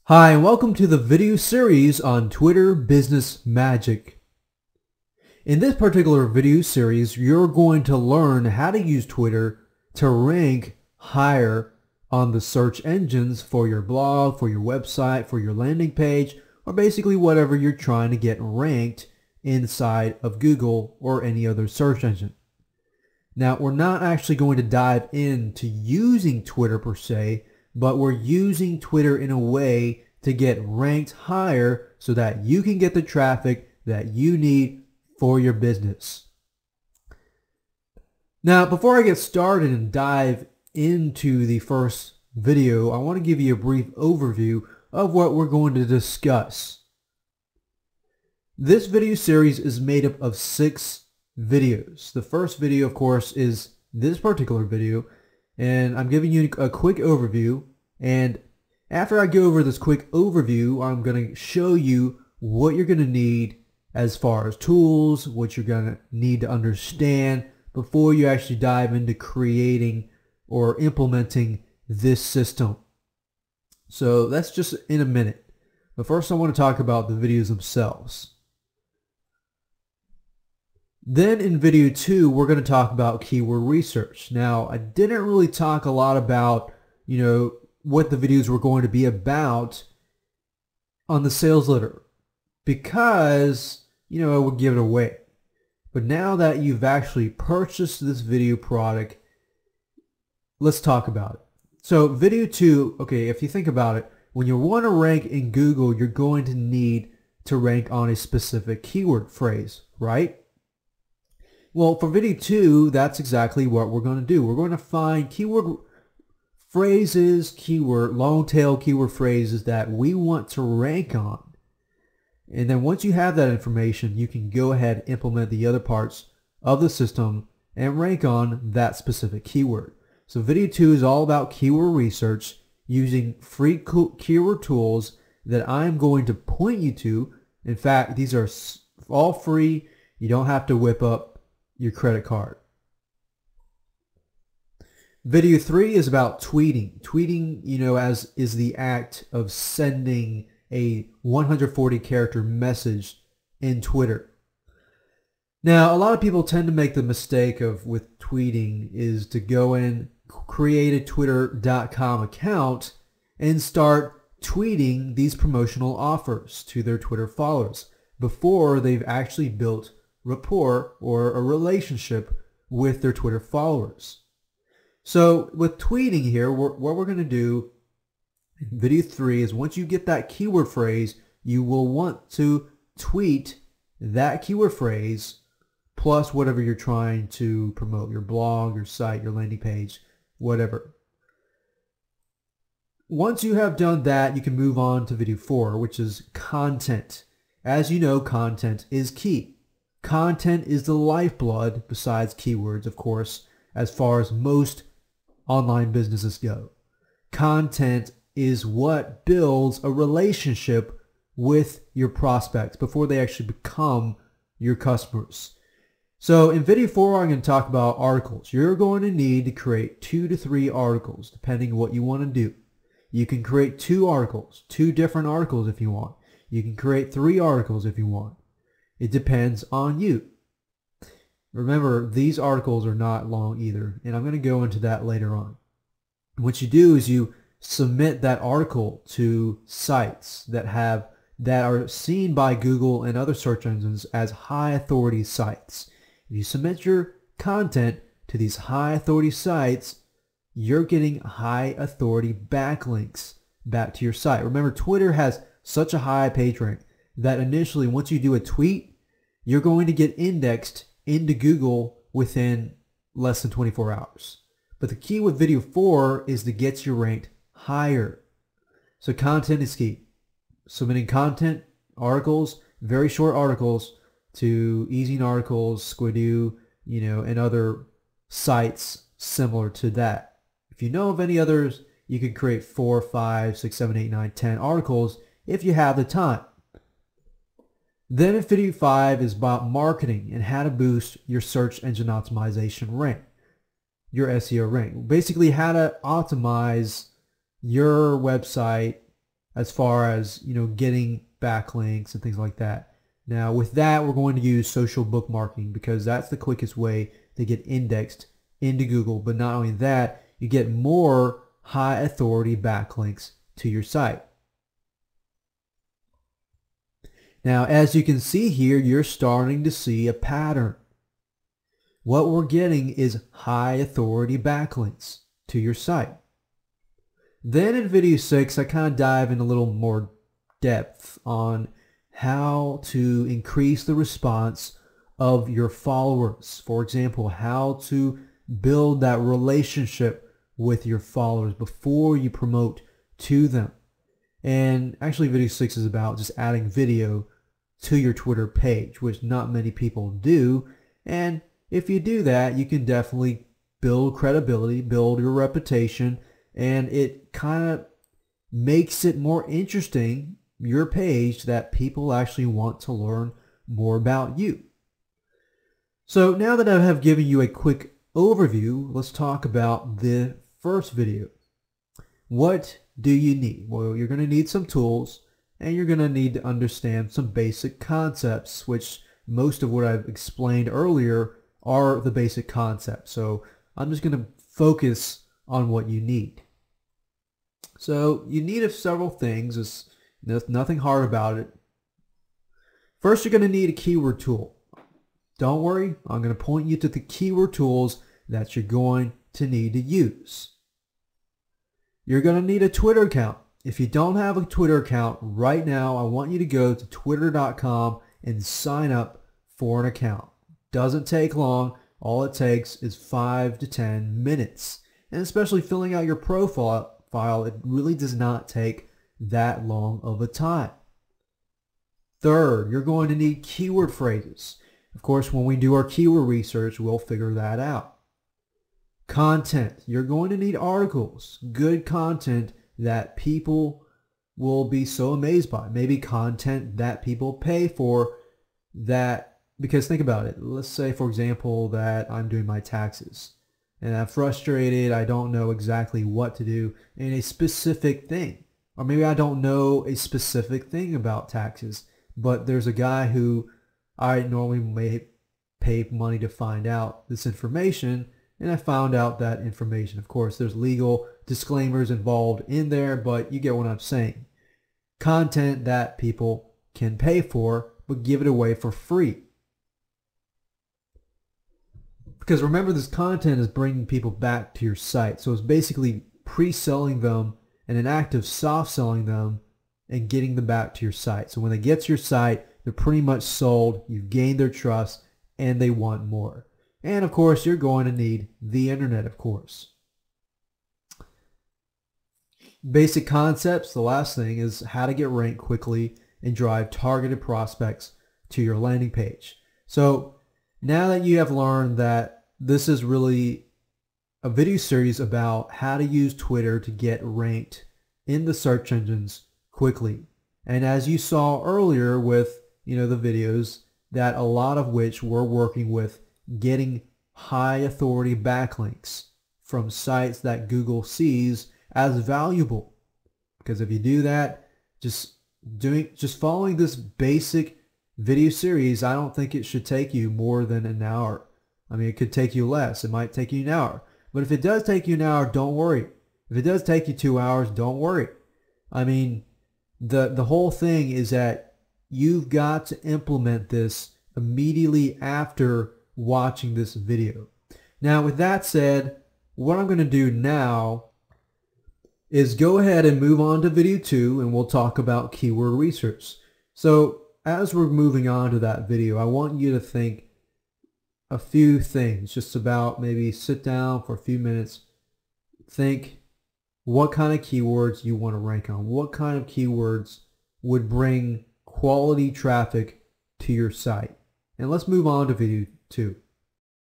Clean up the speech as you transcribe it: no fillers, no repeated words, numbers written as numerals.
Hi, and welcome to the video series on Twitter Business Magic. In this particular video series, you're going to learn how to use Twitter to rank higher on the search engines for your blog, for your website, for your landing page, or basically whatever you're trying to get ranked inside of Google or any other search engine. Now, we're not actually going to dive into using Twitter per se, but we're using Twitter in a way to get ranked higher so that you can get the traffic that you need for your business. Now, before I get started and dive into the first video, I want to give you a brief overview of what we're going to discuss. This video series is made up of 6 videos. The first video, of course, is this particular video, and I'm giving you a quick overview, and after I go over this quick overview, I'm going to show you what you're going to need as far as tools, what you're going to need to understand before you actually dive into creating or implementing this system. So that's just in a minute. But first I want to talk about the videos themselves. Then in video 2, we're going to talk about keyword research. Now, I didn't really talk a lot about, what the videos were going to be about on the sales letter because, I would give it away. But now that you've actually purchased this video product, let's talk about it. So video 2, okay, if you think about it, when you want to rank in Google, you're going to need to rank on a specific keyword phrase, right? Well, for video 2, that's exactly what we're going to do. We're going to find keyword phrases, long tail keyword phrases that we want to rank on. And then once you have that information, you can go ahead and implement the other parts of the system and rank on that specific keyword. So video 2 is all about keyword research using free keyword tools that I'm going to point you to. In fact, these are all free. You don't have to whip up your credit card. Video 3 is about tweeting. Tweeting, as is the act of sending a 140 character message in Twitter. Now, a lot of people tend to make the mistake of with tweeting is to go in, create a twitter.com account and start tweeting these promotional offers to their Twitter followers before they've actually built rapport or a relationship with their Twitter followers. So with tweeting here, what we're going to do in video 3 is once you get that keyword phrase, you will want to tweet that keyword phrase plus whatever you're trying to promote, your blog, your site, your landing page, whatever. Once you have done that, you can move on to video 4, which is content. As you know, content is key. Content is the lifeblood, besides keywords, of course, as far as most online businesses go. Content is what builds a relationship with your prospects before they actually become your customers. So in video 4, I'm going to talk about articles. You're going to need to create 2 to 3 articles, depending on what you want to do. You can create 2 articles, 2 different articles if you want. You can create 3 articles if you want. It depends on you. Remember, these articles are not long either, and I'm going to go into that later on. What you do is you submit that article to sites that are seen by Google and other search engines as high authority sites. If you submit your content to these high authority sites, you're getting high authority backlinks back to your site. Remember, Twitter has such a high page rank that initially, once you do a tweet, you're going to get indexed into Google within less than 24 hours. But the key with video 4 is to get you ranked higher. So content is key. Submitting content, articles, very short articles to Easing Articles, Squidoo, and other sites similar to that. If you know of any others, you can create 4, 5, 6, 7, 8, 9, 10 articles if you have the time. Then in video 5 is about marketing and how to boost your search engine optimization rank, your SEO rank. Basically how to optimize your website as far as, getting backlinks and things like that. Now with that, we're going to use social bookmarking because that's the quickest way to get indexed into Google. But not only that, you get more high authority backlinks to your site. Now, as you can see here, you're starting to see a pattern. What we're getting is high authority backlinks to your site. Then in video 6, I kind of dive in a little more depth on how to increase the response of your followers. For example, how to build that relationship with your followers before you promote to them. And actually video 6 is about just adding video to your Twitter page, which not many people do. And if you do that, you can definitely build credibility, build your reputation, and it kind of makes it more interesting, your page, that people actually want to learn more about you. So now that I have given you a quick overview, let's talk about the first video. What do you need? Well, you're going to need some tools, and you're going to need to understand some basic concepts, which most of what I've explained earlier are the basic concepts. So I'm just going to focus on what you need. So you need several things. There's nothing hard about it. First, you're going to need a keyword tool. Don't worry, I'm going to point you to the keyword tools that you're going to need to use. You're going to need a Twitter account. If you don't have a Twitter account right now, I want you to go to twitter.com and sign up for an account. Doesn't take long. All it takes is 5 to 10 minutes. And especially filling out your profile, it really does not take that long of a time. Third, you're going to need keyword phrases. Of course, when we do our keyword research, we'll figure that out. Content. You're going to need articles, good content that people will be so amazed by. Maybe content that people pay for, that, because think about it. Let's say, for example, that I'm doing my taxes and I'm frustrated. I don't know exactly what to do in a specific thing. Or maybe I don't know a specific thing about taxes, but there's a guy who I normally may pay money to find out this information, and I found out that information. Of course, there's legal disclaimers involved in there, but you get what I'm saying. Content that people can pay for, but give it away for free. Because remember, this content is bringing people back to your site. So it's basically pre-selling them and an act of soft selling them and getting them back to your site. So when they get to your site, they're pretty much sold, you've gained their trust, and they want more. And of course, you're going to need the internet, of course. Basic concepts, the last thing, is how to get ranked quickly and drive targeted prospects to your landing page. So now that you have learned that this is really a video series about how to use Twitter to get ranked in the search engines quickly. And as you saw earlier with the videos, that a lot of which we're working with getting high authority backlinks from sites that Google sees as valuable. Because if you do that, just following this basic video series, I don't think it should take you more than an hour. I mean, it could take you less. It might take you an hour. But if it does take you an hour, don't worry. If it does take you 2 hours, don't worry. I mean, the whole thing is that you've got to implement this immediately after watching this video. Now, with that said, what I'm going to do now is go ahead and move on to video 2, and we'll talk about keyword research. So as we're moving on to that video, I want you to think a few things, just about maybe sit down for a few minutes, think what kind of keywords you want to rank on, what kind of keywords would bring quality traffic to your site. And let's move on to video 2.